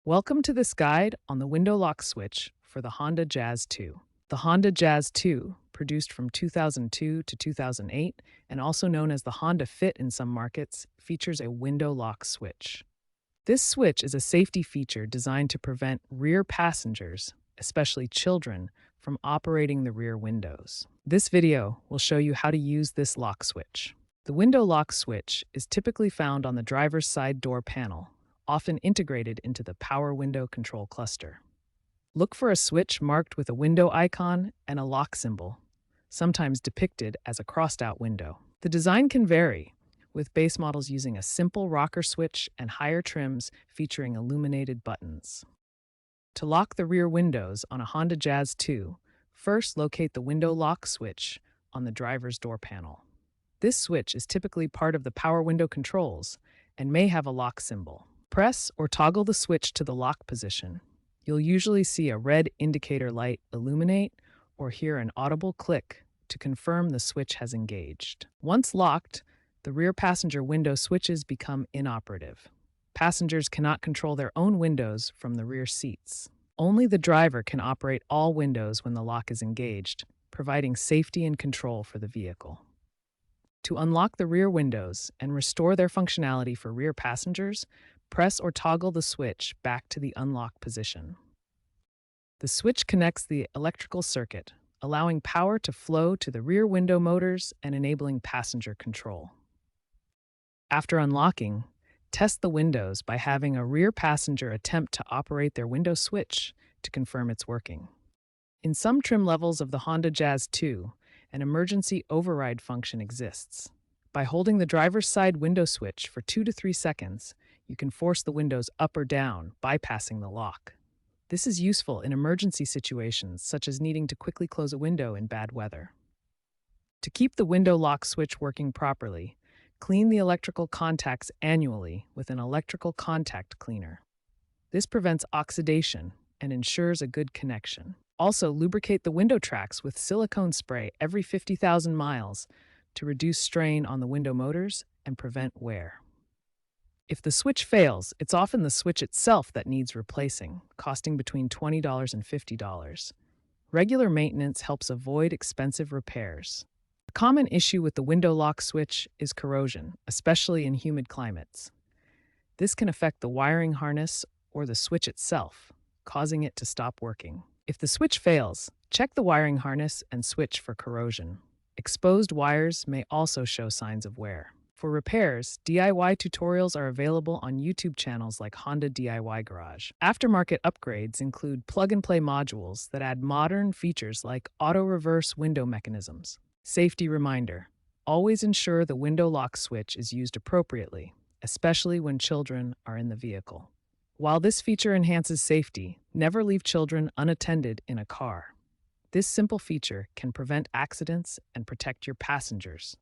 Welcome to this guide on the window lock switch for the Honda Jazz 2. The Honda Jazz 2, produced from 2002 to 2008 and also known as the Honda Fit in some markets, features a window lock switch. This switch is a safety feature designed to prevent rear passengers, especially children, from operating the rear windows. This video will show you how to use this lock switch. The window lock switch is typically found on the driver's side door panel, often integrated into the power window control cluster. Look for a switch marked with a window icon and a lock symbol, sometimes depicted as a crossed-out window. The design can vary, with base models using a simple rocker switch and higher trims featuring illuminated buttons. To lock the rear windows on a Honda Jazz 2, first locate the window lock switch on the driver's door panel. This switch is typically part of the power window controls and may have a lock symbol. Press or toggle the switch to the lock position. You'll usually see a red indicator light illuminate or hear an audible click to confirm the switch has engaged. Once locked, the rear passenger window switches become inoperative. Passengers cannot control their own windows from the rear seats. Only the driver can operate all windows when the lock is engaged, providing safety and control for the vehicle. To unlock the rear windows and restore their functionality for rear passengers, press or toggle the switch back to the unlock position. The switch connects the electrical circuit, allowing power to flow to the rear window motors and enabling passenger control. After unlocking, test the windows by having a rear passenger attempt to operate their window switch to confirm it's working. In some trim levels of the Honda Jazz 2, an emergency override function exists. By holding the driver's side window switch for 2 to 3 seconds, you can force the windows up or down, bypassing the lock. This is useful in emergency situations, such as needing to quickly close a window in bad weather. To keep the window lock switch working properly, clean the electrical contacts annually with an electrical contact cleaner. This prevents oxidation and ensures a good connection. Also, lubricate the window tracks with silicone spray every 50,000 miles to reduce strain on the window motors and prevent wear. If the switch fails, it's often the switch itself that needs replacing, costing between $20 and $50. Regular maintenance helps avoid expensive repairs. A common issue with the window lock switch is corrosion, especially in humid climates. This can affect the wiring harness or the switch itself, causing it to stop working. If the switch fails, check the wiring harness and switch for corrosion. Exposed wires may also show signs of wear. For repairs, DIY tutorials are available on YouTube channels like Honda DIY Garage. Aftermarket upgrades include plug-and-play modules that add modern features like auto-reverse window mechanisms. Safety reminder: always ensure the window lock switch is used appropriately, especially when children are in the vehicle. While this feature enhances safety, never leave children unattended in a car. This simple feature can prevent accidents and protect your passengers.